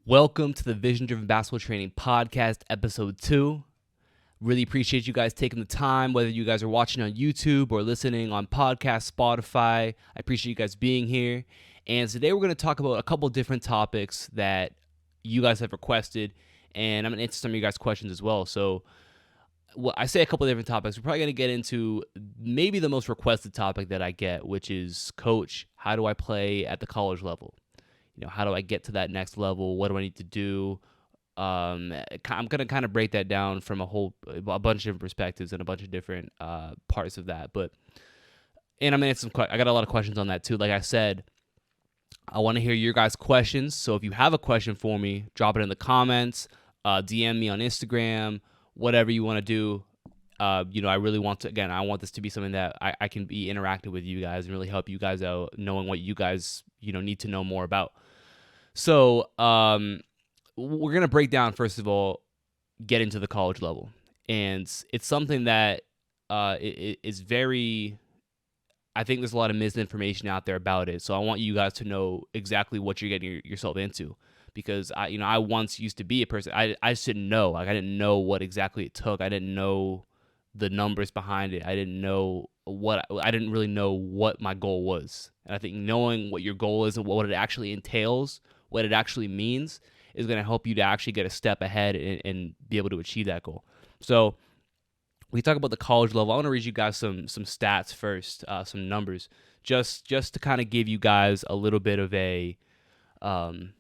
Welcome to the Vision Driven Basketball Training Podcast, Episode 2. Really appreciate you guys taking the time, whether you guys are watching on YouTube or listening on podcast, Spotify. I appreciate you guys being here. And today we're going to talk about a couple different topics that you guys have requested, and I'm going to answer some of you guys' questions as well. So I say a couple different topics. We're probably going to get into maybe the most requested topic that I get, which is, Coach, how do I play at the college level? How do I get to that next level? What do I need to do? I'm going to kind of break that down from a bunch of different perspectives and a bunch of different parts of that. And I'm going to I got a lot of questions on that too. Like I said, I want to hear your guys' questions. So if you have a question for me, drop it in the comments, DM me on Instagram, whatever you want to do. I really want to, I want this to be something that I can be interactive with you guys and really help you guys out, knowing what you guys, need to know more about. So we're going to break down, first of all, get into the college level. And it's something that is very, I think there's a lot of misinformation out there about it. So I want you guys to know exactly what you're getting yourself into. Because I once used to be a person, I just didn't know. Like, I didn't know what exactly it took. I didn't know the numbers behind it. I didn't really know what my goal was. And I think knowing what your goal is and what it actually entails, what it actually means, is going to help you to actually get a step ahead and be able to achieve that goal. So we talk about the college level. I want to read you guys some stats first, some numbers, just to kind of give you guys a little bit of an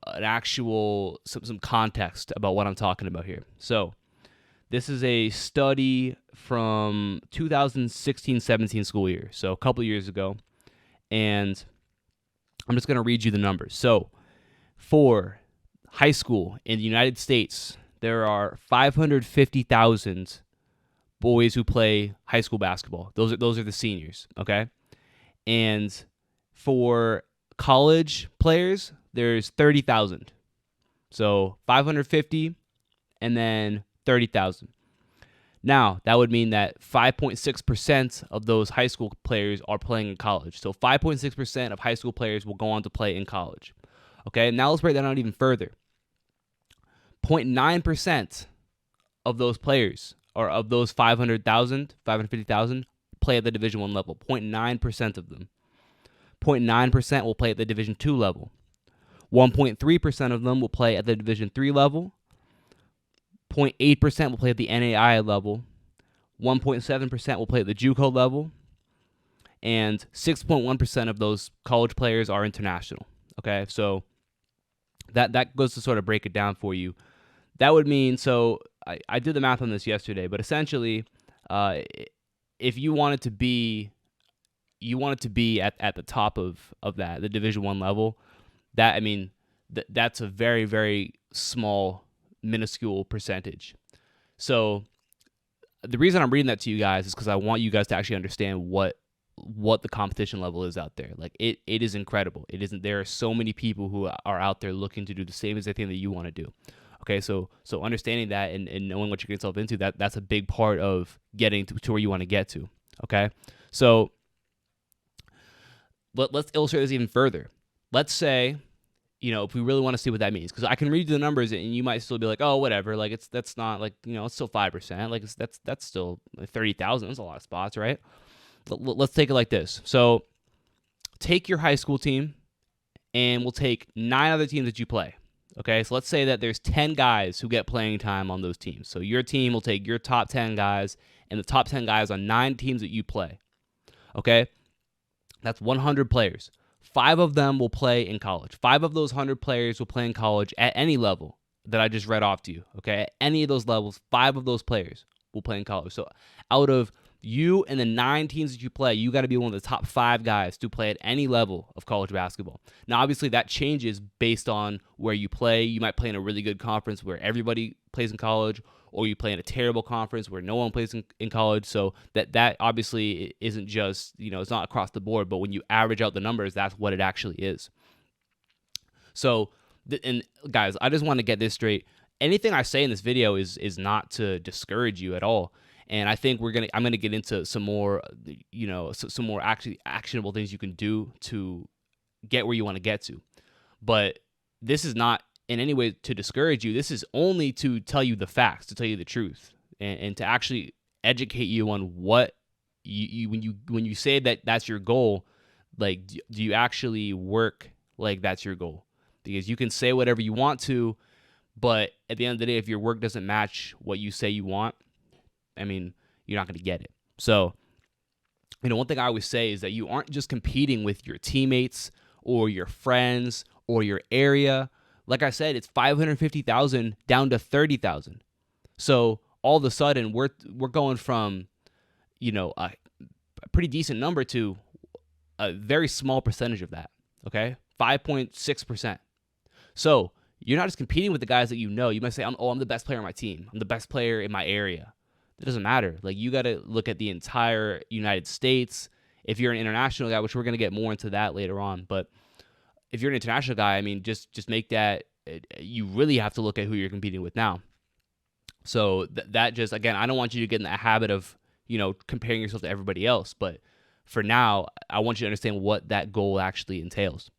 actual some context about what I'm talking about here. So this is a study from 2016-17 school year, so a couple years ago, and I'm just going to read you the numbers. So for high school in the United States, there are 550,000 boys who play high school basketball. Those are the seniors, okay? And for college players, there's 30,000. So 550 and then 30,000. Now, that would mean that 5.6% of those high school players are playing in college. So 5.6% of high school players will go on to play in college. Okay, now let's break that out even further. 0.9% of those players, or of those 550,000, play at the Division I level. 0.9% of them. 0.9% will play at the Division II level. 1.3% of them will play at the Division III level. 0.8% will play at the NAIA level. 1.7% will play at the JUCO level. And 6.1% of those college players are international. Okay, so that goes to sort of break it down for you. That would mean, so I did the math on this yesterday, but essentially, if you wanted to be at the top of that, the Division I level, that's a very, very small, minuscule percentage. So the reason I'm reading that to you guys is because I want you guys to actually understand what the competition level is out there. Like, it is incredible. There are so many people who are out there looking to do the same exact thing that you want to do. Okay, so understanding that and knowing what you're getting yourself into, that's a big part of getting to where you want to get to. Okay, so let's illustrate this even further. Let's say, if we really want to see what that means, because I can read you the numbers and you might still be like, oh, whatever, like that's not like, it's still 5%, like that's still 30,000. That's a lot of spots, right? Let's take it like this. So take your high school team, and we'll take 9 other teams that you play. Okay, so let's say that there's 10 guys who get playing time on those teams. So your team will take your top 10 guys and the top 10 guys on 9 teams that you play. Okay, that's 100 players. 5 of them will play in college. 5 of those 100 players will play in college at any level that I just read off to you. Okay, at any of those levels, 5 of those players will play in college. So out of you and the 9 teams that you play, you got to be one of the top 5 guys to play at any level of college basketball. Now, obviously, that changes based on where you play. You might play in a really good conference where everybody plays in college, or you play in a terrible conference where no one plays in college. So that obviously isn't just, it's not across the board, but when you average out the numbers, that's what it actually is. So, and guys, I just want to get this straight. Anything I say in this video is not to discourage you at all. And I think I'm gonna get into some more, some more actually actionable things you can do to get where you want to get to. But this is not in any way to discourage you. This is only to tell you the facts, to tell you the truth, and to actually educate you on what you when you say that that's your goal, like do you actually work like that's your goal? Because you can say whatever you want to, but at the end of the day, if your work doesn't match what you say you want, I mean, you're not going to get it. So, one thing I always say is that you aren't just competing with your teammates or your friends or your area. Like I said, it's 550,000 down to 30,000. So all of a sudden, we're going from, a pretty decent number to a very small percentage of that. Okay, 5.6%. So you're not just competing with the guys that you know. You might say, I'm the best player on my team. I'm the best player in my area. It doesn't matter. Like, you got to look at the entire United States. If you're an international guy, which we're going to get more into that later on, but if you're an international guy, I mean, just make that, you really have to look at who you're competing with now. So that just, again, I don't want you to get in the habit of, comparing yourself to everybody else. But for now, I want you to understand what that goal actually entails.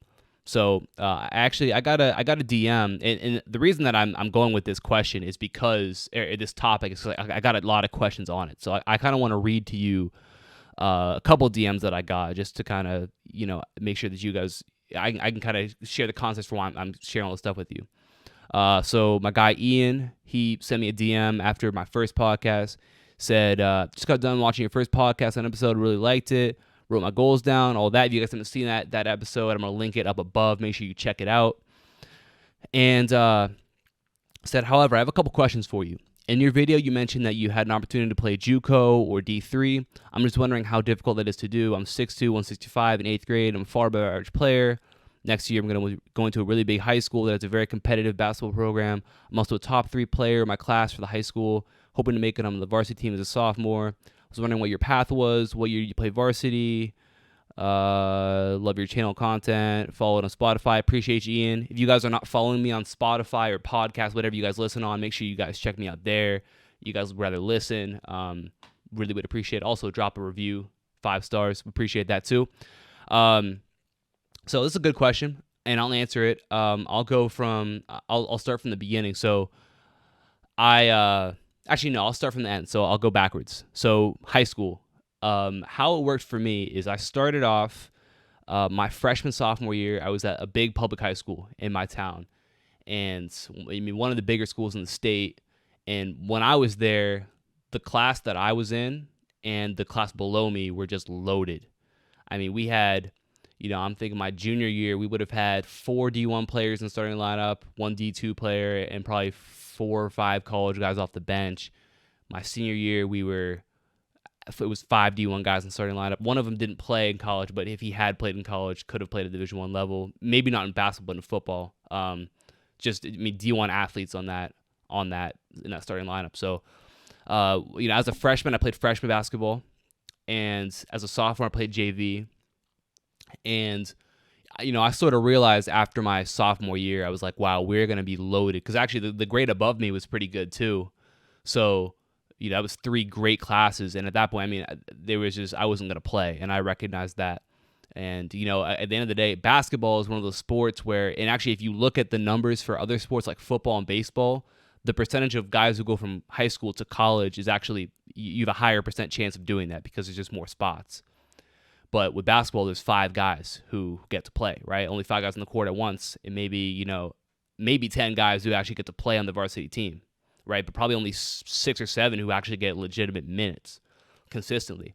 So I got a DM, and the reason that I'm going with this question is because this topic is I got a lot of questions on it. So I kind of want to read to you a couple DMs that I got, just to kind of make sure that you guys, I can kind of share the context for why I'm sharing all this stuff with you. So my guy Ian, he sent me a DM after my first podcast, said, just got done watching your first podcast and episode, really liked it. Wrote my goals down, all that. If you guys haven't seen that episode, I'm going to link it up above. Make sure you check it out. And said, however, I have a couple questions for you. In your video, you mentioned that you had an opportunity to play JUCO or D3. I'm just wondering how difficult that is to do. I'm 6'2", 165 in 8th grade. I'm a far above average player. Next year, I'm going to go into a really big high school that has a very competitive basketball program. I'm also a top 3 player in my class for the high school, hoping to make it on the varsity team as a sophomore. I was wondering what your path was, what year you play varsity. Love your channel content. Follow it on Spotify. Appreciate you, Ian. If you guys are not following me on Spotify or podcast, whatever you guys listen on, make sure you guys check me out there. You guys would rather listen. Really would appreciate it. Also, drop a review, 5 stars. Appreciate that too. So this is a good question, and I'll answer it. I'll start from the beginning. So Actually, no, I'll start from the end. So I'll go backwards. So high school. How it worked for me is I started off my freshman, sophomore year. I was at a big public high school in my town. And I mean, one of the bigger schools in the state. And when I was there, the class that I was in and the class below me were just loaded. I mean, we had, I'm thinking my junior year, we would have had 4 D1 players in the starting lineup, 1 D2 player, and probably 4 or 5 college guys off the bench. My senior year, it was 5 D1 guys in the starting lineup. One of them didn't play in college, but if he had played in college, could have played at Division I level. Maybe not in basketball, but in football. D1 athletes in that starting lineup. So, as a freshman, I played freshman basketball, and as a sophomore, I played JV. And I sort of realized after my sophomore year, I was like, wow, we're going to be loaded. Because actually, the grade above me was pretty good, too. So, that was 3 great classes. And at that point, I mean, I wasn't going to play. And I recognized that. And, at the end of the day, basketball is one of those sports where, and actually, if you look at the numbers for other sports like football and baseball, the percentage of guys who go from high school to college is actually, you have a higher % chance of doing that because there's just more spots. But with basketball, there's 5 guys who get to play, right? Only 5 guys on the court at once, and maybe 10 guys who actually get to play on the varsity team, right? But probably only 6 or 7 who actually get legitimate minutes consistently.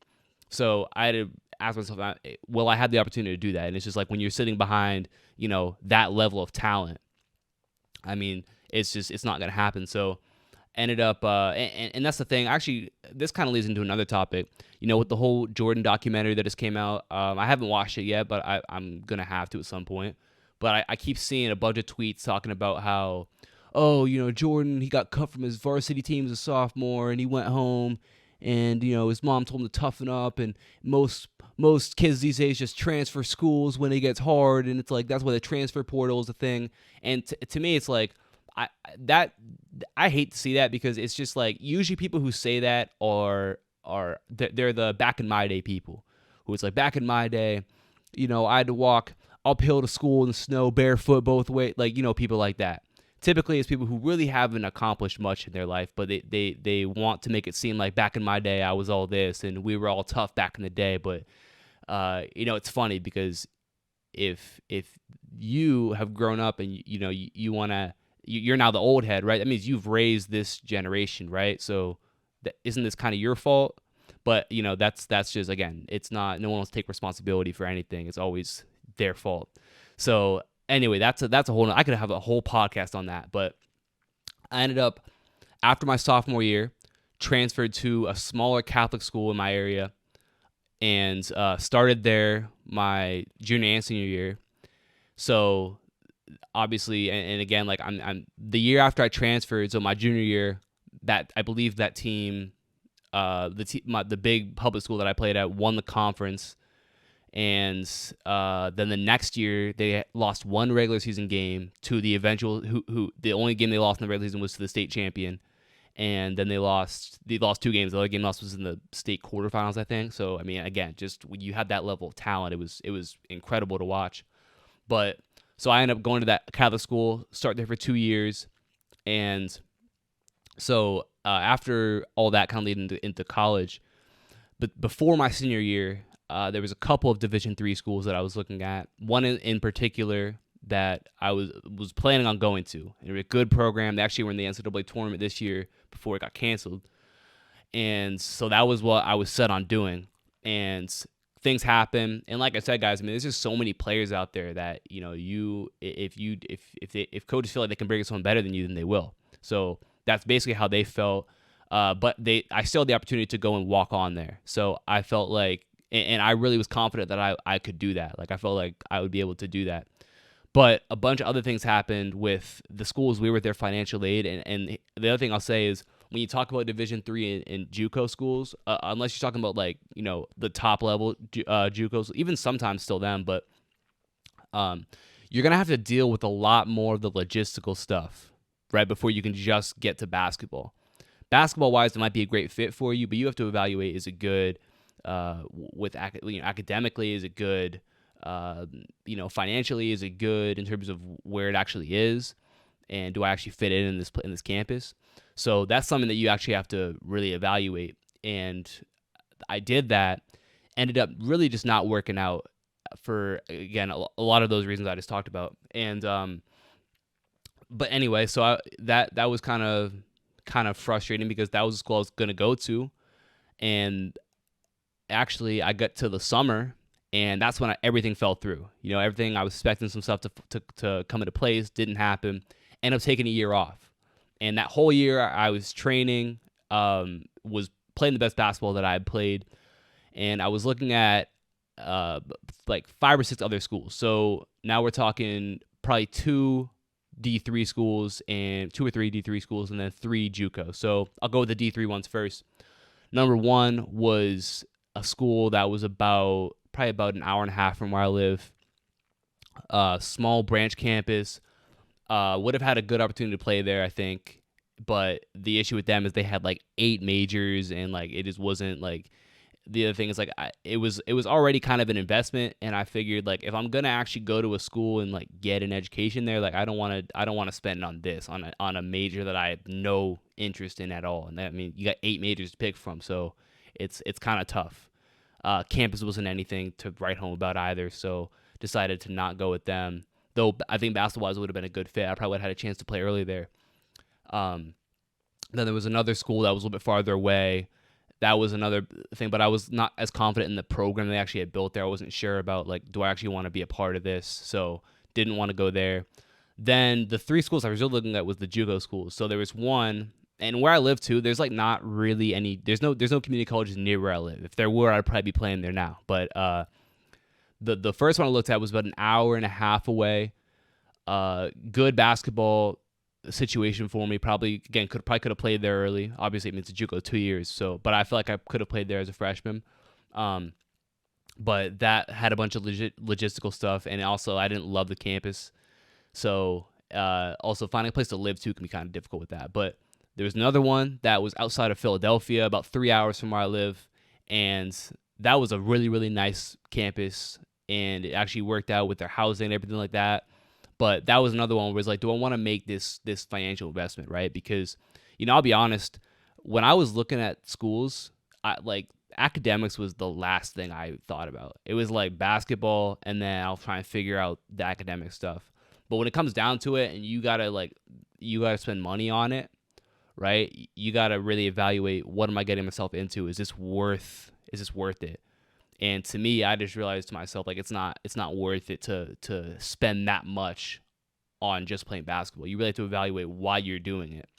So I had to ask myself, will I have the opportunity to do that? And it's just like when you're sitting behind, that level of talent, I mean, it's not going to happen. So ended up, and that's the thing. Actually, this kind of leads into another topic. With the whole Jordan documentary that just came out, I haven't watched it yet, but I'm going to have to at some point. But I keep seeing a bunch of tweets talking about how, Jordan, he got cut from his varsity team as a sophomore, and he went home, and, his mom told him to toughen up, and most kids these days just transfer schools when it gets hard, and it's like, that's why the transfer portal is a thing. And to me, it's like, I hate to see that, because it's just like, usually people who say that they're the back in my day people who it's like, back in my day, I had to walk uphill to school in the snow, barefoot both ways, like, people like that. Typically, it's people who really haven't accomplished much in their life, but they want to make it seem like back in my day, I was all this, and we were all tough back in the day. But, it's funny because if you have grown up and, you want to, you're now the old head, right? That means you've raised this generation, right? So isn't this kind of your fault? But, that's just, again, it's not, no one wants to take responsibility for anything. It's always their fault. So anyway, that's a whole, I could have a whole podcast on that. But I ended up, after my sophomore year, transferred to a smaller Catholic school in my area and started there my junior and senior year. So obviously, and again, like I'm the year after I transferred, so my junior year, that I believe that team, the big public school that I played at, won the conference, and then the next year they lost one regular season game to the eventual who the only game they lost in the regular season was to the state champion, and then they lost 2 games. The other game lost was in the state quarterfinals, I think. So I mean, again, just when you had that level of talent, it was incredible to watch. But so I ended up going to that Catholic school, start there for 2 years, and so after all that, kind of leading into college, but before my senior year, there was a couple of Division III schools that I was looking at. One in particular that I was planning on going to. They were a good program. They actually were in the NCAA tournament this year before it got canceled, and so that was what I was set on doing. And things happen, and like I said, guys, I mean, there's just so many players out there that if coaches feel like they can bring someone better than you, then they will. So that's basically how they felt. But I still had the opportunity to go and walk on there. So I felt like, and I really was confident that I could do that. Like I felt like I would be able to do that. But a bunch of other things happened with the schools we were with their financial aid. And the other thing I'll say is, when you talk about Division III in JUCO schools, unless you're talking about like, the top level JUCOs, even sometimes still them, but you're going to have to deal with a lot more of the logistical stuff, right, before you can just get to basketball. Basketball-wise, it might be a great fit for you, but you have to evaluate, is it good academically, is it good, financially, is it good in terms of where it actually is, and do I actually fit in this campus? So that's something that you actually have to really evaluate. And I did that, ended up really just not working out for, again, a lot of those reasons I just talked about. And but anyway, so that was kind of frustrating because that was the school I was going to go to. And actually, I got to the summer, and that's when everything fell through. Everything, I was expecting some stuff to come into place, didn't happen. Ended up taking a year off. And that whole year, I was training, was playing the best basketball that I had played, and I was looking at like 5 or 6 other schools. So now we're talking probably 2 D3 schools and 2 or 3 D3 schools, and then 3 JUCO. So I'll go with the D3 ones first. Number 1 was a school that was probably about an hour and a half from where I live. Small branch campus. Would have had a good opportunity to play there, I think. But the issue with them is they had like 8 majors, and like it just wasn't like. The other thing is like it was already kind of an investment, and I figured like if I'm gonna actually go to a school and like get an education there, like I don't want to spend on this on a major that I have no interest in at all. And that, I mean, you got 8 majors to pick from, so it's kind of tough. Campus wasn't anything to write home about either, so decided to not go with them. Though I think basketball-wise would have been a good fit. I probably would have had a chance to play early there. Then there was another school that was a little bit farther away. That was another thing, but I was not as confident in the program they actually had built there. I wasn't sure about, like, do I actually want to be a part of this? So didn't want to go there. Then the 3 schools I was really looking at was the JUCO schools. So there was one, and where I live too, there's like not really any. There's no community colleges near where I live. If there were, I'd probably be playing there now. But the first one I looked at was about an hour and a half away. Good basketball situation for me. Probably could have played there early. Obviously, it means JUCO 2 years. So, but I feel like I could have played there as a freshman. But that had a bunch of logistical stuff, and also I didn't love the campus. So, also finding a place to live too can be kind of difficult with that. But there was another one that was outside of Philadelphia, about 3 hours from where I live, and that was a really, really nice campus. and it actually worked out with their housing and everything like that. But that was another one where it's like, do I want to make this financial investment, right? Because, I'll be honest, when I was looking at schools, academics was the last thing I thought about. It was like basketball, and then I'll try and figure out the academic stuff. But when it comes down to it, and you gotta spend money on it, right? You gotta really evaluate, what am I getting myself into? Is this worth it? And to me, I just realized to myself, like, it's not worth it to spend that much on just playing basketball. You really have to evaluate why you're doing it.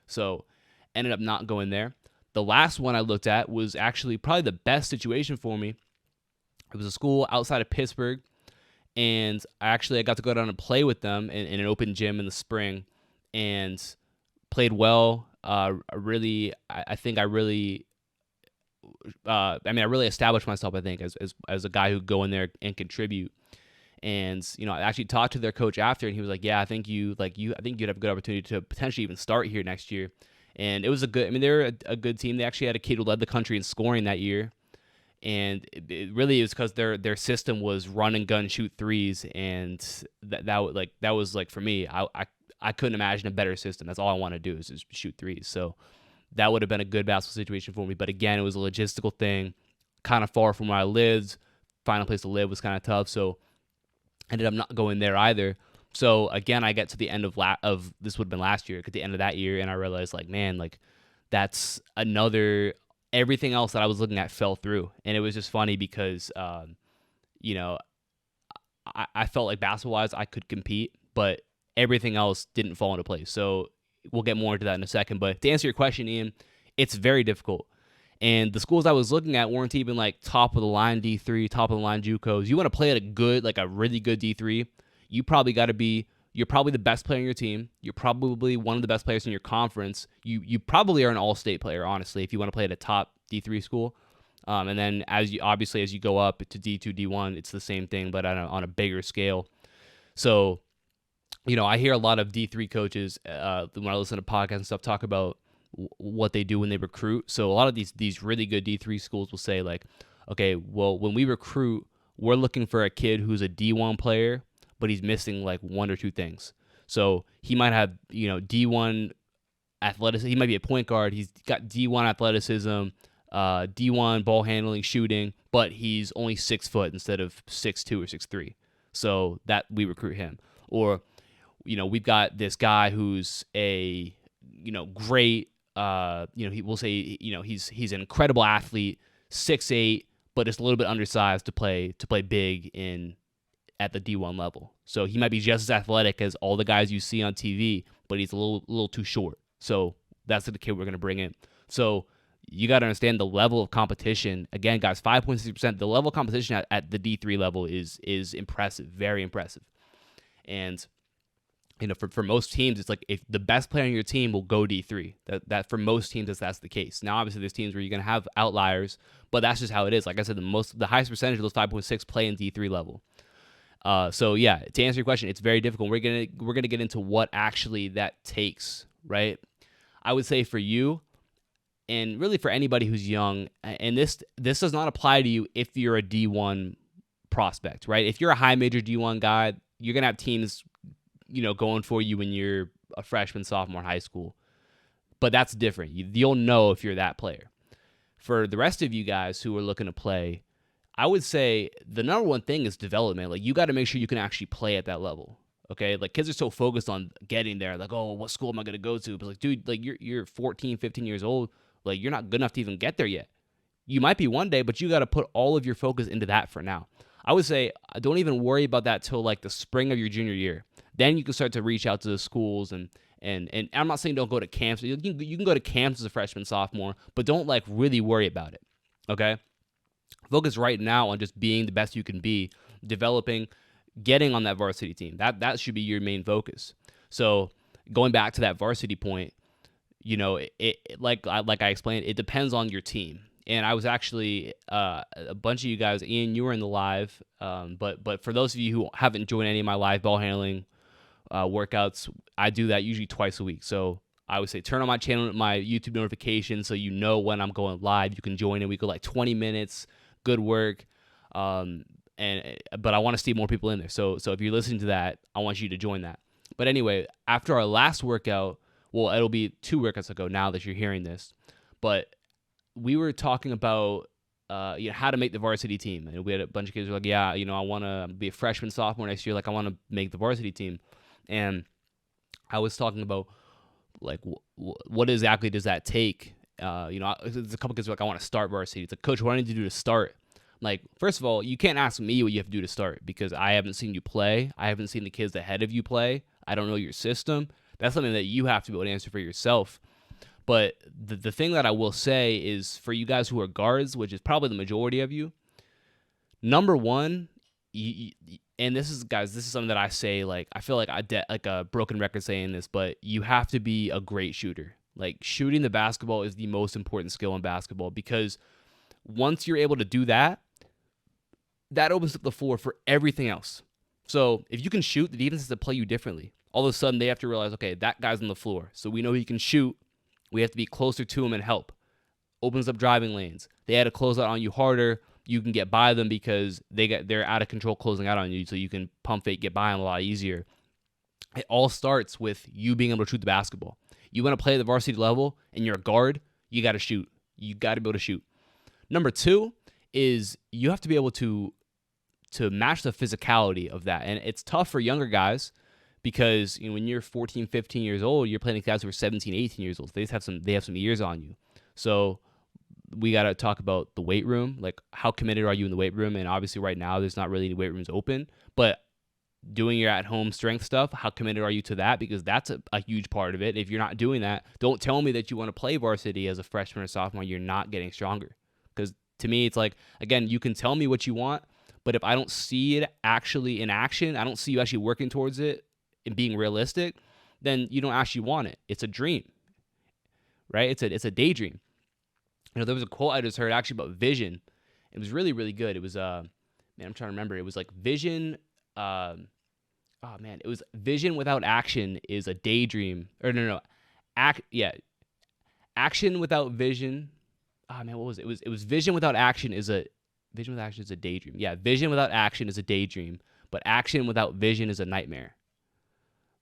So ended up not going there. The last one I looked at was actually probably the best situation for me. It was a school outside of Pittsburgh, and I got to go down and play with them in an open gym in the spring, and played well. I really established myself, I think, as a guy who go in there and contribute. And I actually talked to their coach after, and he was like, "Yeah, I think you'd have a good opportunity to potentially even start here next year." And it was they're a good team. They actually had a kid who led the country in scoring that year, and it really is because their system was run and gun, shoot threes, and that was like, for me, I couldn't imagine a better system. That's all I want to do is just shoot threes. So that would have been a good basketball situation for me. But again, it was a logistical thing, kind of far from where I lived. Finding a place to live was kind of tough, so ended up not going there either. So again, I get to the end of this would have been last year, at the end of that year, and I realized, like, man, like, that's everything else that I was looking at fell through. And it was just funny because, I felt like basketball-wise I could compete, but everything else didn't fall into place. So we'll get more into that in a second. But to answer your question, Ian, it's very difficult. And the schools I was looking at weren't even like top of the line D3, top of the line JUCOs. You want to play at a really good D3, you're probably the best player on your team. You're probably one of the best players in your conference. You probably are an all-state player, honestly, if you want to play at a top D3 school. And then as you go up to D2, D1, it's the same thing, but on a bigger scale. So, I hear a lot of D3 coaches when I listen to podcasts and stuff talk about what they do when they recruit. So a lot of these really good D3 schools will say, like, okay, well, when we recruit, we're looking for a kid who's a D1 player, but he's missing like one or two things. So he might have, D1 athleticism. He might be a point guard. He's got D1 athleticism, D1 ball handling, shooting, but he's only 6 foot instead of 6'2" or 6'3". So that we recruit him. Or, we've got this guy who's a, great, we'll say, he's an incredible athlete, 6'8", but it's a little bit undersized to play big at the D1 level. So he might be just as athletic as all the guys you see on TV, but he's a little too short. So that's the kid we're going to bring in. So you got to understand the level of competition. Again, guys, 5.6%. The level of competition at the D3 level is impressive, very impressive. And for most teams, it's like, if the best player on your team will go D3. That for most teams, that's the case. Now, obviously, there's teams where you're going to have outliers, but that's just how it is. Like I said, the highest percentage of those 5.6 play in D3 level. So yeah, to answer your question, it's very difficult. We're gonna get into what actually that takes, right? I would say for you, and really for anybody who's young, and this does not apply to you if you're a D1 prospect, right? If you're a high major D1 guy, you're gonna have teams, going for you when you're a freshman, sophomore in high school. But that's different. You'll know if you're that player. For the rest of you guys who are looking to play, I would say the number one thing is development. Like, you got to make sure you can actually play at that level. Okay, like, kids are so focused on getting there, like, oh, what school am I gonna go to? But like, dude, like, you're 14, 15 years old. Like, you're not good enough to even get there yet. You might be one day, but you got to put all of your focus into that for now. I would say don't even worry about that till like the spring of your junior year. Then you can start to reach out to the schools and I'm not saying don't go to camps. You can go to camps as a freshman, sophomore, but don't like really worry about it. Okay. Focus right now on just being the best you can be, developing, getting on that varsity team. That should be your main focus. So going back to that varsity point, like I explained, it depends on your team. And I was actually a bunch of you guys, Ian, you were in the live, but for those of you who haven't joined any of my live ball handling workouts, I do that usually twice a week. So I would say turn on my channel, my YouTube notifications, so you know when I'm going live. You can join in. We go like 20 minutes. Good work. but I want to see more people in there. So if you're listening to that, I want you to join that. But anyway, after our last workout, well, it'll be 2 workouts ago now that you're hearing this, but we were talking about how to make the varsity team, and we had a bunch of kids who were like, yeah, I want to be a freshman, sophomore next year. Like, I want to make the varsity team, and I was talking about like what exactly does that take? There's a couple kids who are like, I want to start varsity. It's like, coach, what do I need to do to start? Like, first of all, you can't ask me what you have to do to start because I haven't seen you play. I haven't seen the kids ahead of you play. I don't know your system. That's something that you have to be able to answer for yourself. But the thing that I will say is for you guys who are guards, which is probably the majority of you, number one, and this is something that I say, like, I feel like like a broken record saying this, but you have to be a great shooter. Like, shooting the basketball is the most important skill in basketball because once you're able to do that, that opens up the floor for everything else. So if you can shoot, the defense has to play you differently. All of a sudden, they have to realize, okay, that guy's on the floor. So we know he can shoot. We have to be closer to him and help. Opens up driving lanes. They had to close out on you harder. You can get by them because they're out of control closing out on you. So you can pump fake, get by them a lot easier. It all starts with you being able to shoot the basketball. You want to play at the varsity level and you're a guard, you got to shoot. You got to be able to shoot. Number 2 is you have to be able to match the physicality of that. And it's tough for younger guys because when you're 14, 15 years old, you're playing guys who are 17, 18 years old. They have some years on you. So we got to talk about the weight room. Like, how committed are you in the weight room? And obviously right now there's not really any weight rooms open, but doing your at-home strength stuff, how committed are you to that? Because that's a huge part of it. If you're not doing that, don't tell me that you want to play varsity as a freshman or sophomore. You're not getting stronger. Because to me, it's like, again, you can tell me what you want, but if I don't see it actually in action, I don't see you actually working towards it and being realistic, then you don't actually want it. It's a dream, right? It's a daydream. There was a quote I just heard actually about vision. It was really, really good. It was, I'm trying to remember. It was like vision. It was vision without action is a daydream. Or no. Action without vision. What was it? It was vision without action is a daydream. Yeah, vision without action is a daydream, but action without vision is a nightmare.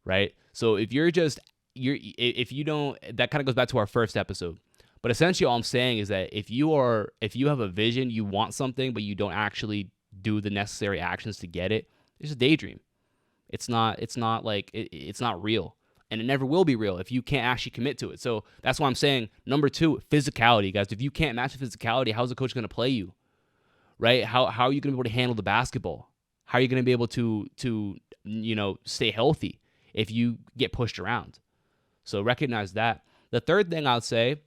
Right? So if you don't, that kind of goes back to our first episode. But essentially all I'm saying is that if you have a vision, you want something, but you don't actually do the necessary actions to get it, it's a daydream. It's not real. And it never will be real if you can't actually commit to it. So that's why I'm saying, number 2, physicality, guys. If you can't match the physicality, how's the coach going to play you? Right? How are you going to be able to handle the basketball? How are you going to be able to stay healthy if you get pushed around? So recognize that. The third thing I'll say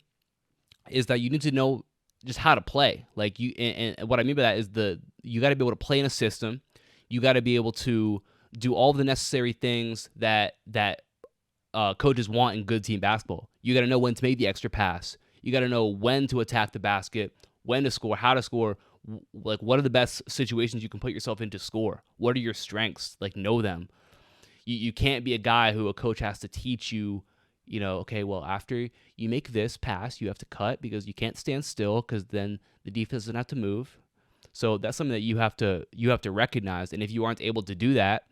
is that you need to know just how to play. Like, and what I mean by that is you got to be able to play in a system. You got to be able to do all the necessary things that coaches want in good team basketball. You got to know when to make the extra pass. You got to know when to attack the basket, when to score, how to score. Like, what are the best situations you can put yourself in to score? What are your strengths? Like, know them. You can't be a guy who a coach has to teach you, okay, well, after you make this pass, you have to cut because you can't stand still because then the defense doesn't have to move. So that's something that you have to recognize. And if you aren't able to do that,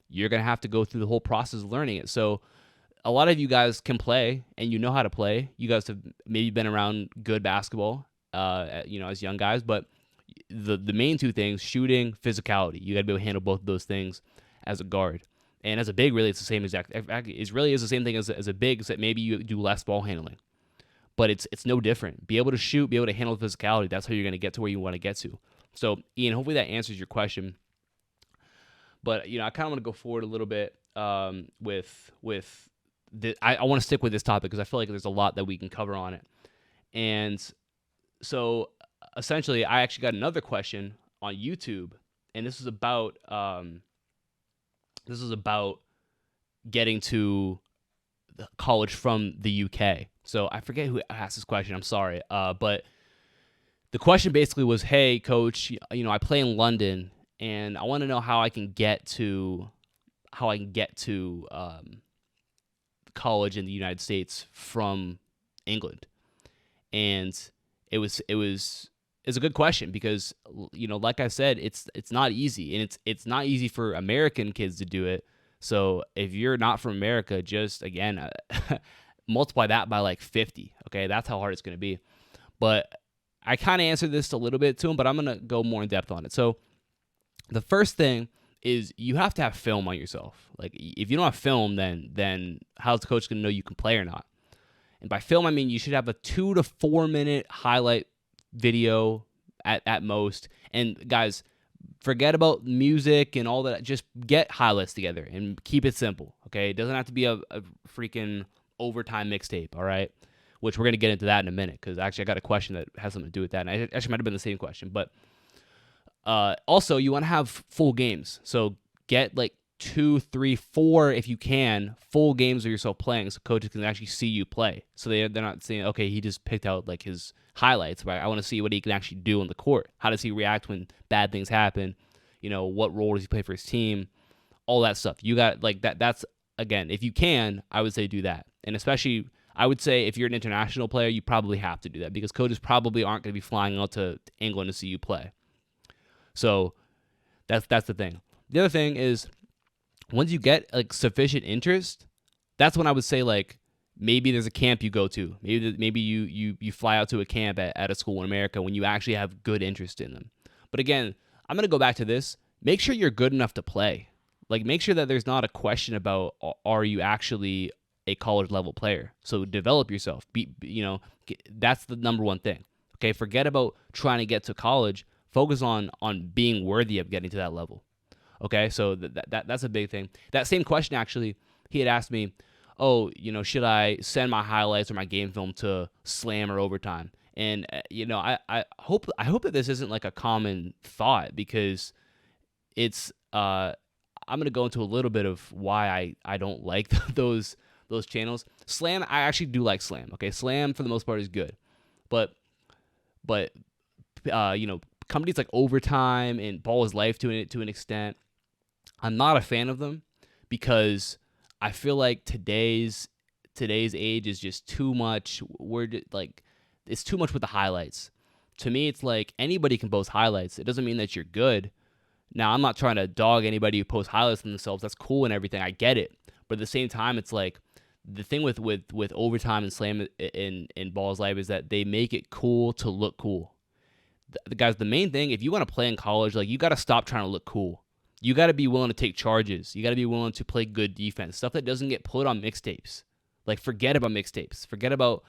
you're going to have to go through the whole process of learning it. So a lot of you guys can play and you know how to play. You guys have maybe been around good basketball, as young guys, but the main 2 things, shooting, physicality, you got to be able to handle both of those things as a guard. And as a big, really, it's the same exact. It really is the same thing as a big, except maybe you do less ball handling. But it's no different. Be able to shoot, be able to handle physicality. That's how you're going to get to where you want to get to. So, Ian, hopefully that answers your question. But I kind of want to go forward a little bit with I want to stick with this topic because I feel like there's a lot that we can cover on it. And so, essentially, I actually got another question on YouTube, and this is about getting to college from the UK. So I forget who asked this question. I'm sorry. But the question basically was, hey, coach, I play in London and I want to know how I can get to college in the United States from England. And it was is a good question because like I said, it's not easy, and it's not easy for American kids to do it. So if you're not from America, just again multiply that by like 50. Okay, that's how hard it's going to be. But I kind of answered this a little bit to him, but I'm going to go more in depth on it. So the first thing is you have to have film on yourself. Like if you don't have film, then how's the coach going to know you can play or not? And by film, I mean you should have a 2 to 4 minute highlight video at most. And guys, forget about music and all that. Just get highlights together and keep it simple. Okay, it doesn't have to be a freaking overtime mixtape. All right, which we're gonna get into that in a minute because actually I got a question that has something to do with that. And it actually might have been the same question, but also you want to have full games. So get like 2, 3, 4 if you can full games of yourself playing, so coaches can actually see you play. So they're not saying, okay, he just picked out like his highlights, but I want to see what he can actually do on the court. How does he react when bad things happen? What role does he play for his team? All that stuff. You got like that. That's again, if you can, I would say do that. And especially, I would say if you're an international player, you probably have to do that because coaches probably aren't going to be flying out to England to see you play. So that's the thing. The other thing is, once you get like sufficient interest, that's when I would say like maybe there's a camp you go to. Maybe you fly out to a camp at a school in America when you actually have good interest in them. But again, I'm going to go back to this. Make sure you're good enough to play. Like make sure that there's not a question about are you actually a college level player. So develop yourself. That's the number one thing. Okay, forget about trying to get to college. Focus on being worthy of getting to that level. Okay, so that's a big thing. That same question, actually, he had asked me, should I send my highlights or my game film to Slam or Overtime? And, I hope that this isn't like a common thought because it's, I'm going to go into a little bit of why I don't like those channels. Slam, I actually do like Slam. Okay, Slam for the most part is good. But companies like Overtime and Ball is Life to an extent, I'm not a fan of them because I feel like today's age is just too much. It's too much with the highlights. To me, it's like anybody can post highlights. It doesn't mean that you're good. Now, I'm not trying to dog anybody who posts highlights themselves. That's cool and everything. I get it. But at the same time, it's like the thing with Overtime and Slam in Ball's Life is that they make it cool to look cool. The guys, the main thing, if you want to play in college, like you got to stop trying to look cool. You got to be willing to take charges. You got to be willing to play good defense. Stuff that doesn't get put on mixtapes. Like forget about mixtapes. Forget about,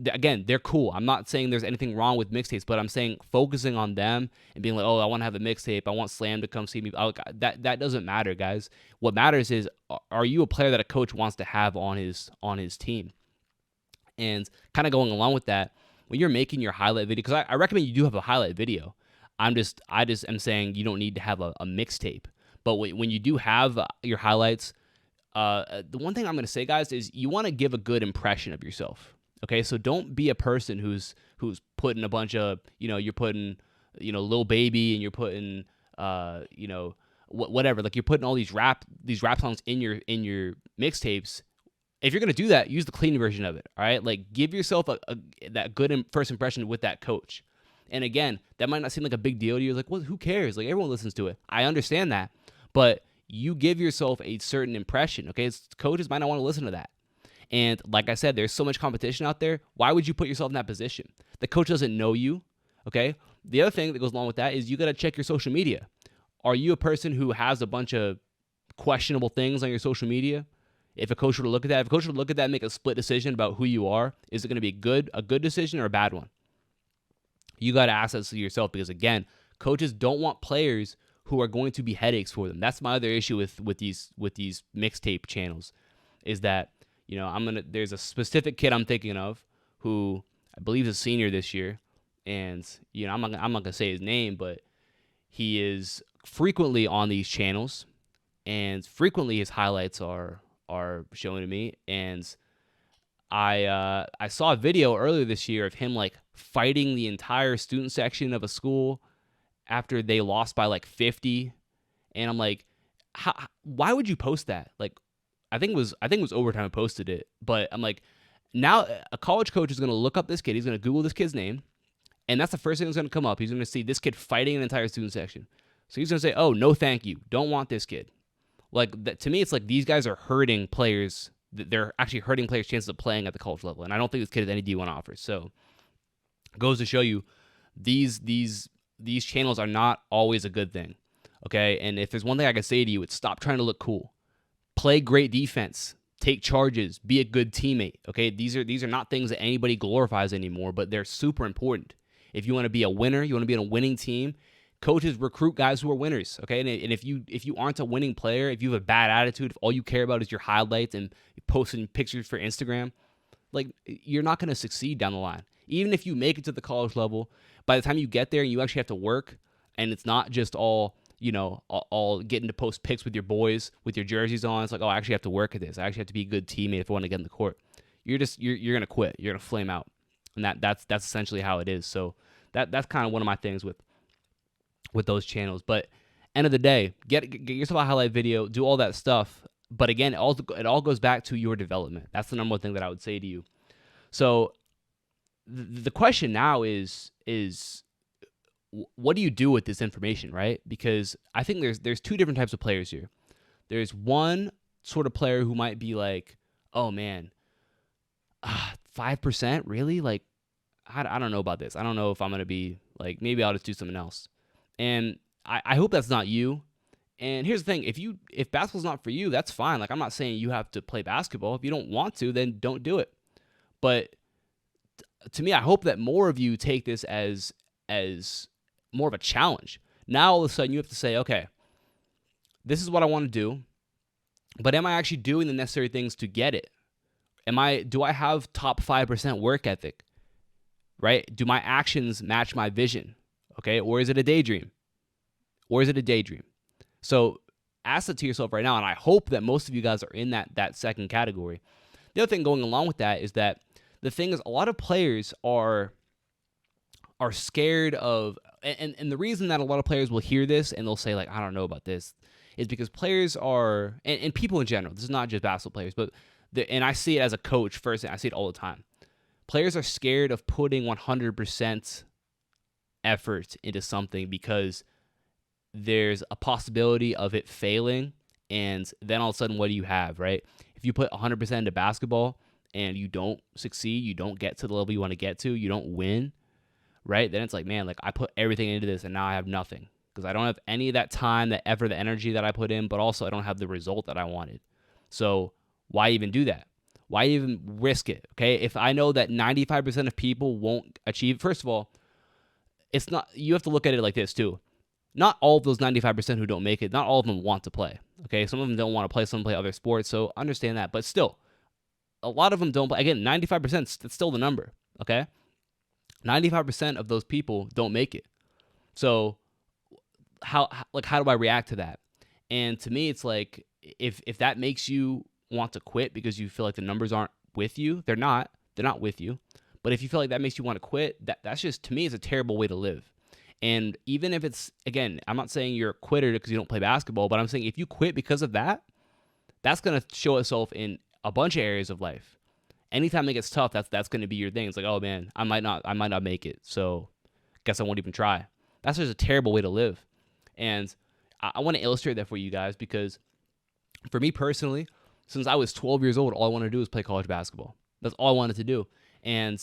again, they're cool. I'm not saying there's anything wrong with mixtapes, but I'm saying focusing on them and being like, oh, I want to have a mixtape. I want Slam to come see me. That doesn't matter, guys. What matters is, are you a player that a coach wants to have on his team? And kind of going along with that, when you're making your highlight video, because I recommend you do have a highlight video. I just am saying you don't need to have a mixtape. But when you do have your highlights, the one thing I'm going to say, guys, is you want to give a good impression of yourself. Okay, so don't be a person who's putting a bunch of, you're putting, Lil Baby and you're putting, whatever. Like you're putting all these rap songs in your mixtapes. If you're going to do that, use the clean version of it. All right, like give yourself that good first impression with that coach. And again, that might not seem like a big deal to you. Like, well, who cares? Like everyone listens to it. I understand that, but you give yourself a certain impression. Okay, coaches might not want to listen to that. And like I said, there's so much competition out there. Why would you put yourself in that position? The coach doesn't know you, okay? The other thing that goes along with that is you got to check your social media. Are you a person who has a bunch of questionable things on your social media? If a coach were to look at that, and make a split decision about who you are, is it going to be a good decision or a bad one? You got to ask that to yourself because, again, coaches don't want players who are going to be headaches for them. That's my other issue with these mixtape channels is that, there's a specific kid I'm thinking of who I believe is a senior this year, and I'm not gonna say his name, but he is frequently on these channels, and frequently his highlights are showing to me, and I saw a video earlier this year of him like fighting the entire student section of a school after they lost by like 50, and I'm like, why would you post that? Like, I think it was Overtime who posted it, but I'm like, now a college coach is going to look up this kid. He's going to Google this kid's name, And that's the first thing that's going to come up. He's going to see this kid fighting an entire student section. So he's going to say, oh, no, thank you. Don't want this kid. Like, to me, it's like these guys are hurting players. They're actually hurting players' chances of playing at the college level. And I don't think this kid has any D1 offers. So it goes to show you these channels are not always a good thing. Okay? And if there's one thing I can say to you, it's stop trying to look cool. Play great defense. Take charges. Be a good teammate. Okay? These are not things that anybody glorifies anymore, but they're super important. If you want to be a winner, you want to be on a winning team, coaches recruit guys who are winners, okay? And if you aren't a winning player, if you have a bad attitude, if all you care about is your highlights and posting pictures for Instagram, like, you're not going to succeed down the line. Even if you make it to the college level, by the time you get there and you actually have to work, and it's not just all getting to post pics with your boys with your jerseys on. It's like, oh, I actually have to work at this. I actually have to be a good teammate if I want to get in the court. You're going to quit. You're going to flame out. And that's essentially how it is. So that's kind of one of my things with those channels. But end of the day, get yourself a highlight video, do all that stuff. But again, it all goes back to your development. That's the number one thing that I would say to you. So the question now is what do you do with this information, right? Because I think there's two different types of players here. There's one sort of player who might be like, oh man, 5%? Really? Like, I don't know about this. I don't know if I'm going to be like, maybe I'll just do something else. And I hope that's not you. And here's the thing. If basketball's not for you, that's fine. Like, I'm not saying you have to play basketball. If you don't want to, then don't do it. But to me, I hope that more of you take this as more of a challenge. Now, all of a sudden, you have to say, okay, this is what I want to do, but am I actually doing the necessary things to get it? Do I have top 5% work ethic, right? Do my actions match my vision, okay? Or is it a daydream? So ask it to yourself right now, and I hope that most of you guys are in that second category. The other thing going along with that is that the thing is a lot of players are scared of, and the reason that a lot of players will hear this and they'll say, like, I don't know about this, is because players are, and people in general, this is not just basketball players, but and I see it as a coach first, and I see it all the time. Players are scared of putting 100% effort into something because there's a possibility of it failing, and then all of a sudden, what do you have, right? If you put 100% into basketball and you don't succeed, you don't get to the level you want to get to, you don't win, right? Then it's like, man, like, I put everything into this and now I have nothing because I don't have any of that time, that effort, the energy that I put in, but also I don't have the result that I wanted. So why even do that? Why even risk it? Okay. If I know that 95% of people won't achieve, first of all, it's not, you have to look at it like this too. Not all of those 95% who don't make it, not all of them want to play. Okay. Some of them don't want to play, some play other sports. So understand that. But still, a lot of them don't play. Again, 95%, that's still the number. Okay. 95% of those people don't make it. So how do I react to that? And to me, it's like, if that makes you want to quit because you feel like the numbers aren't with you, they're not with you. But if you feel like that makes you want to quit, that's just, to me, is a terrible way to live. And even if it's, again, I'm not saying you're a quitter because you don't play basketball, but I'm saying if you quit because of that, that's going to show itself in a bunch of areas of life. Anytime it gets tough, that's going to be your thing. It's like, oh man, I might not make it, so guess I won't even try. That's just a terrible way to live. And I want to illustrate that for you guys because for me personally, since I was 12 years old, all I wanted to do was play college basketball. That's all I wanted to do. And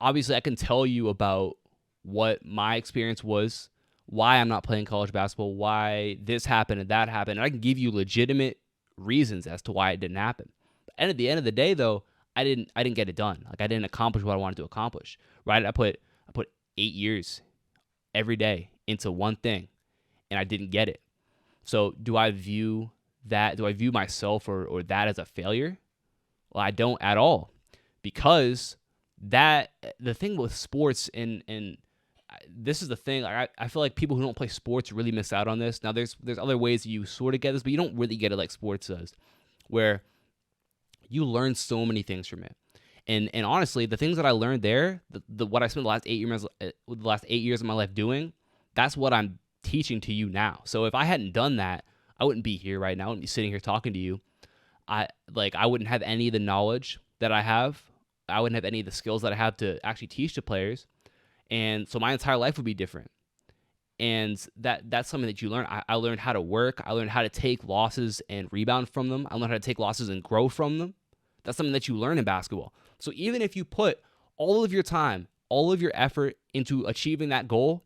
obviously I can tell you about what my experience was, why I'm not playing college basketball, why this happened and that happened. And I can give you legitimate reasons as to why it didn't happen. And at the end of the day, though, I didn't get it done. Like, I didn't accomplish what I wanted to accomplish, right? I put 8 years every day into one thing, and I didn't get it. So do I view myself or that as a failure? Well, I don't at all, because the thing with sports, and this is the thing, I feel like people who don't play sports really miss out on this. Now, there's other ways you sort of get this, but you don't really get it like sports does, where you learn so many things from it. And honestly, the things that I learned there, what I spent the last 8 years of my life doing, that's what I'm teaching to you now. So if I hadn't done that, I wouldn't be here right now. I wouldn't be sitting here talking to you. I wouldn't have any of the knowledge that I have. I wouldn't have any of the skills that I have to actually teach to players. And so my entire life would be different. And that's something that you learn. I learned how to work. I learned how to take losses and rebound from them. I learned how to take losses and grow from them. That's something that you learn in basketball. So even if you put all of your time, all of your effort into achieving that goal,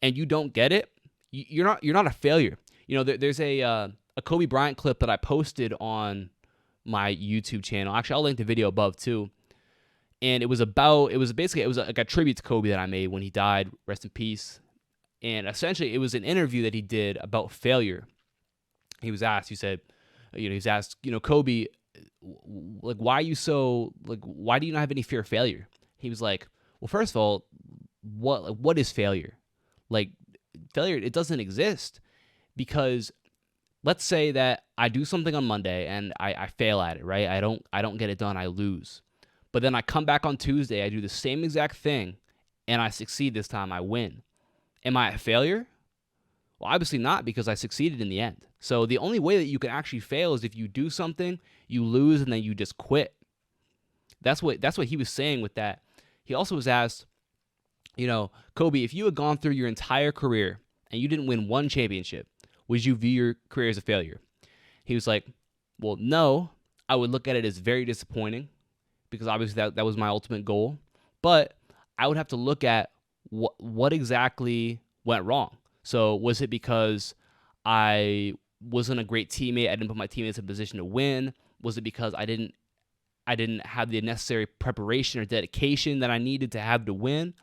and you don't get it, you're not a failure. There's a Kobe Bryant clip that I posted on my YouTube channel. Actually, I'll link the video above too. And it was like a tribute to Kobe that I made when he died. Rest in peace. And essentially, it was an interview that he did about failure. He was asked, Kobe, like, why are you so, like, why do you not have any fear of failure? He was like, well, first of all, what is failure? Like, failure, it doesn't exist, because let's say that I do something on Monday and I fail at it, right? I don't get it done, I lose. But then I come back on Tuesday, I do the same exact thing, and I succeed this time, I win. Am I a failure? Well, obviously not, because I succeeded in the end. So the only way that you can actually fail is if you do something, you lose, and then you just quit. That's what he was saying with that. He also was asked, Kobe, if you had gone through your entire career and you didn't win one championship, would you view your career as a failure? He was like, well, no, I would look at it as very disappointing, because obviously that was my ultimate goal. But I would have to look at what exactly went wrong. So was it because I wasn't a great teammate? I didn't put my teammates in a position to win? Was it because I didn't have the necessary preparation or dedication that I needed to have to win?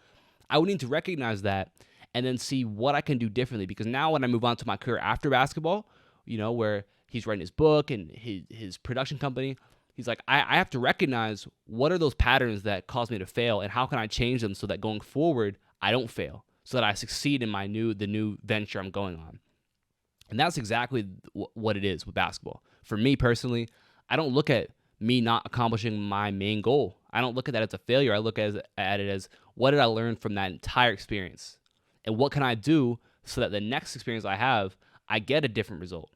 I would need to recognize that and then see what I can do differently. Because now when I move on to my career after basketball, where he's writing his book and his production company, he's like, I have to recognize what are those patterns that cause me to fail, and how can I change them so that going forward I don't fail, so that I succeed in the new venture I'm going on. And that's exactly what it is with basketball. For me personally, I don't look at me not accomplishing my main goal. I don't look at that as a failure. I look at it as, what did I learn from that entire experience? And what can I do so that the next experience I have, I get a different result,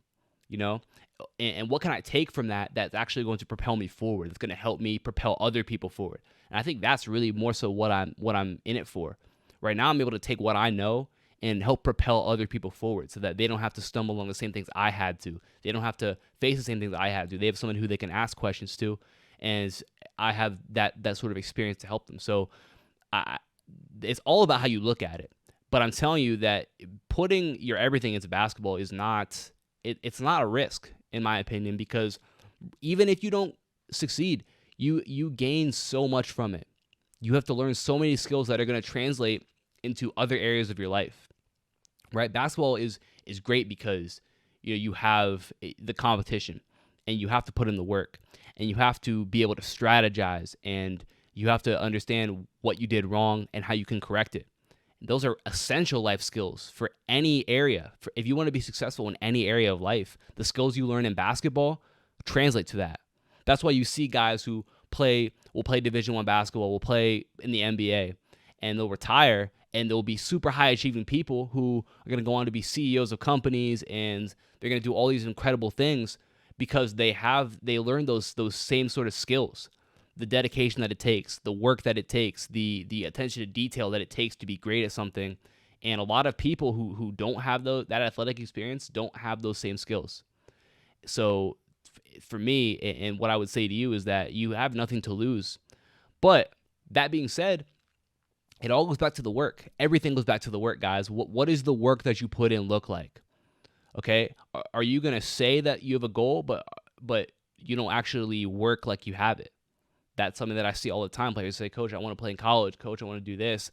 And what can I take from that that's actually going to propel me forward? It's going to help me propel other people forward. And I think that's really more so what I'm in it for. Right now, I'm able to take what I know and help propel other people forward, so that they don't have to stumble along the same things I had to. They don't have to face the same things I had to. They have someone who they can ask questions to, and I have that sort of experience to help them. So it's all about how you look at it. But I'm telling you that putting your everything into basketball is not it's not a risk, in my opinion, because even if you don't succeed, you gain so much from it. You have to learn so many skills that are going to translate into other areas of your life, right? Basketball is great because you have the competition, and you have to put in the work, and you have to be able to strategize, and you have to understand what you did wrong and how you can correct it. Those are essential life skills for any area. If you want to be successful in any area of life, the skills you learn in basketball translate to that. That's why you see guys who will play Division I basketball, will play in the NBA, and they'll retire, and they'll be super high achieving people who are going to go on to be CEOs of companies, and they're going to do all these incredible things because they learned those same sort of skills. The dedication that it takes, the work that it takes, the attention to detail that it takes to be great at something. And a lot of people who don't have that athletic experience don't have those same skills. So for me, and what I would say to you is that you have nothing to lose. But that being said, it all goes back to the work. Everything goes back to the work, guys. What does the work that you put in look like? Okay? Are you going to say that you have a goal, but you don't actually work like you have it? That's something that I see all the time. Players say, Coach, I want to play in college. Coach, I want to do this.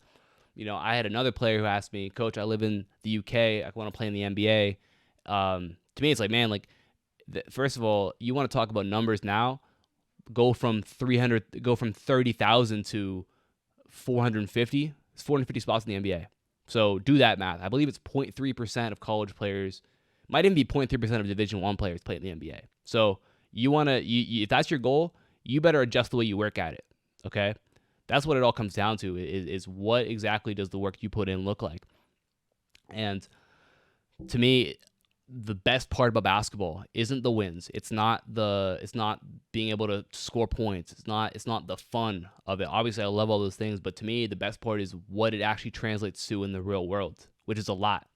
I had another player who asked me, Coach, I live in the UK. I want to play in the NBA. To me, it's like, man, first of all, you want to talk about numbers now? Go from 30,000 to 450. It's 450 spots in the NBA. So do that math. I believe it's 0.3% of college players, might even be 0.3% of Division I players play in the NBA. So if that's your goal, you better adjust the way you work at it, okay? That's what it all comes down to, is what exactly does the work you put in look like? And to me, the best part about basketball isn't the wins. It's not being able to score points. It's not the fun of it. Obviously, I love all those things, but to me, the best part is what it actually translates to in the real world, which is a lot.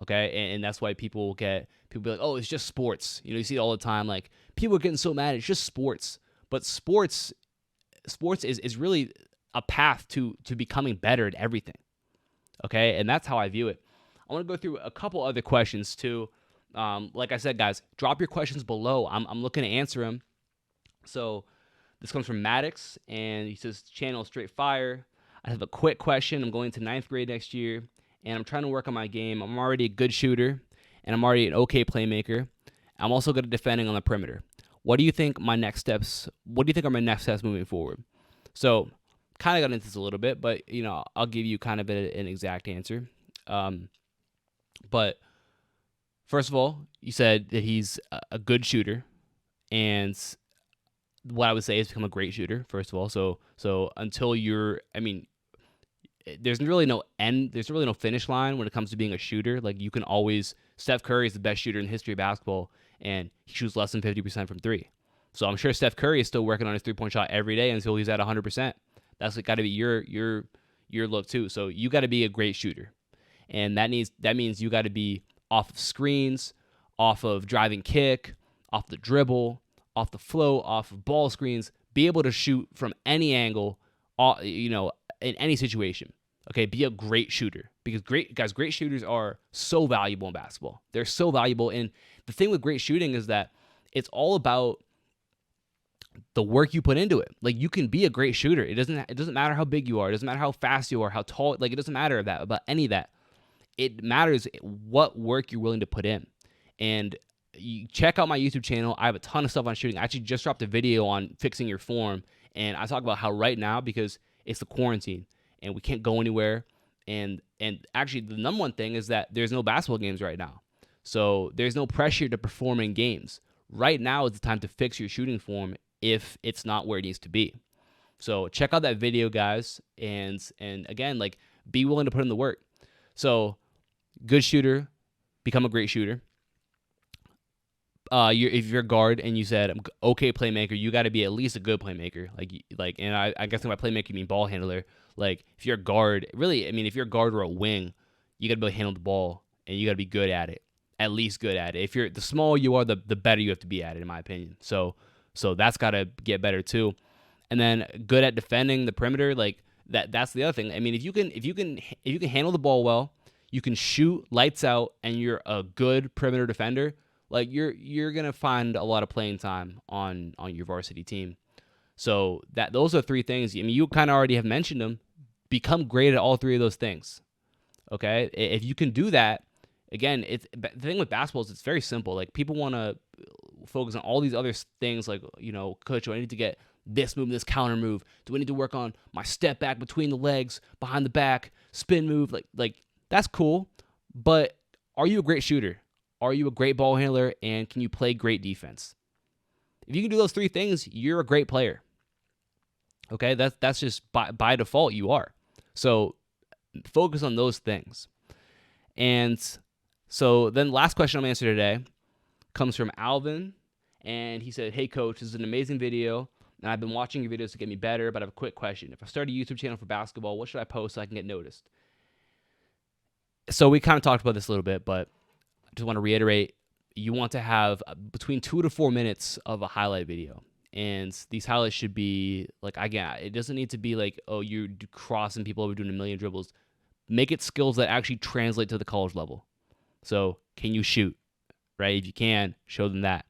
Okay, and that's why people be like, oh, it's just sports. You see it all the time. Like, people are getting so mad. It's just sports, but sports is really a path to becoming better at everything. Okay, and that's how I view it. I want to go through a couple other questions too. Like I said, guys, drop your questions below. I'm looking to answer them. So this comes from Maddox, and he says, channel straight fire. I have a quick question. I'm going to 9th grade next year, and I'm trying to work on my game. I'm already a good shooter, and I'm already an okay playmaker. I'm also good at defending on the perimeter. What do you think are my next steps moving forward? So kind of got into this a little bit, but I'll give you kind of an exact answer. But first of all, you said that he's a good shooter, and what I would say is become a great shooter. First of all, so until there's really no end. There's really no finish line when it comes to being a shooter. Like, you can always. Steph Curry is the best shooter in the history of basketball, and he shoots less than 50% from three. So I'm sure Steph Curry is still working on his 3-point shot every day until he's at 100%. That's got to be your look too. So you got to be a great shooter, and that means you got to be off of screens, off of driving kick, off the dribble, off the float, off of ball screens. Be able to shoot from any angle, in any situation. Okay, be a great shooter, because great shooters are so valuable in basketball. They're so valuable, and the thing with great shooting is that it's all about the work you put into it. Like, you can be a great shooter. It doesn't matter how big you are. It doesn't matter how fast you are, how tall. Like, it doesn't matter about any of that. It matters what work you're willing to put in. And you check out my YouTube channel. I have a ton of stuff on shooting. I actually just dropped a video on fixing your form, and I talk about how right now, because it's the quarantine and we can't go anywhere, and actually the number one thing is that there's no basketball games right now. So there's no pressure to perform in games. Right now is the time to fix your shooting form if it's not where it needs to be. So check out that video, guys, and again, like, be willing to put in the work. So, good shooter, become a great shooter. If you're a guard and you said I'm okay playmaker, you got to be at least a good playmaker. And I guess by playmaker you mean ball handler. Like, if you're a guard, really, if you're a guard or a wing, you got to be able to handle the ball, and you got to be good at it, at least good at it. If you're the smaller you are, the better you have to be at it, in my opinion. So that's got to get better too. And then good at defending the perimeter, like that's the other thing. If you can handle the ball well, you can shoot lights out, and you're a good perimeter defender, like, you're gonna find a lot of playing time on your varsity team. So those are three things. You kind of already have mentioned them. Become great at all three of those things. Okay, if you can do that, again, the thing with basketball is it's very simple. Like, people want to focus on all these other things, like, coach, do I need to get this move, this counter move? Do I need to work on my step back between the legs, behind the back, spin move? Like that's cool, but are you a great shooter? Are you a great ball handler? And can you play great defense? If you can do those three things, you're a great player. Okay, that's just by default you are. So focus on those things. And so then last question I'm answering today comes from Alvin, and he said, hey coach, this is an amazing video, and I've been watching your videos to get me better, but I have a quick question. If I start a YouTube channel for basketball, what should I post so I can get noticed? So we kind of talked about this a little bit, but I just want to reiterate, you want to have between 2 to 4 minutes of a highlight video. And these highlights should be like, again, it doesn't need to be like, oh, you're crossing people over doing a million dribbles. Make it skills that actually translate to the college level. So can you shoot, right? If you can, show them that.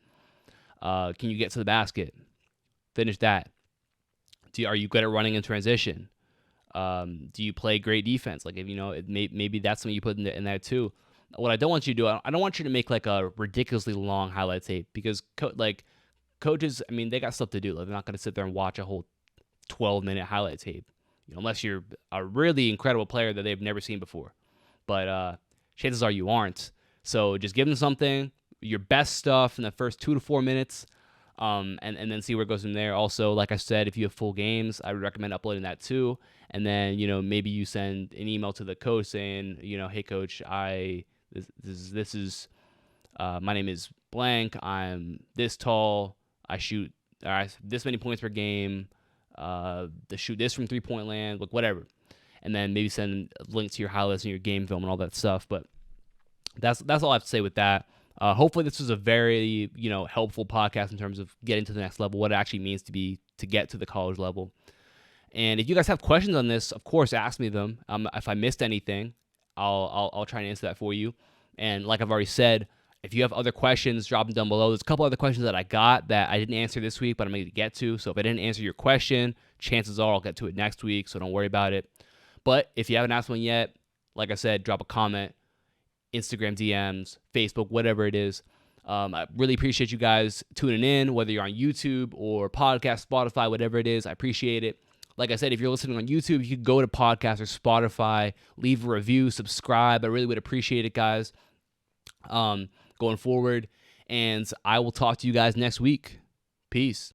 Can you get to the basket? Finish that. Are you good at running in transition? Do you play great defense? Like, if maybe that's something you put in there too. What I don't want you to do, I don't want you to make like a ridiculously long highlight tape, because coaches, they got stuff to do. Like, they're not going to sit there and watch a whole 12-minute highlight tape, unless you're a really incredible player that they've never seen before. But chances are you aren't. So just give them something, your best stuff in the first 2 to 4 minutes, and then see where it goes from there. Also, like I said, if you have full games, I would recommend uploading that too. And then, maybe you send an email to the coach saying, hey coach, this is my name is blank. I'm this tall. I shoot this many points per game. To shoot this from 3-point land, like whatever. And then maybe send a link to your highlights and your game film and all that stuff. But that's all I have to say with that. Hopefully this was a very, helpful podcast in terms of getting to the next level, what it actually means to get to the college level. And if you guys have questions on this, of course, ask me them. If I missed anything, I'll try and answer that for you. And like I've already said, if you have other questions, drop them down below. There's a couple other questions that I got that I didn't answer this week, but I'm going to get to. So if I didn't answer your question, chances are I'll get to it next week, so don't worry about it. But if you haven't asked one yet, like I said, drop a comment, Instagram DMs, Facebook, whatever it is. I really appreciate you guys tuning in, whether you're on YouTube or podcast, Spotify, whatever it is. I appreciate it. Like I said, if you're listening on YouTube, you could go to podcast or Spotify, leave a review, subscribe. I really would appreciate it, guys, going forward. And I will talk to you guys next week. Peace.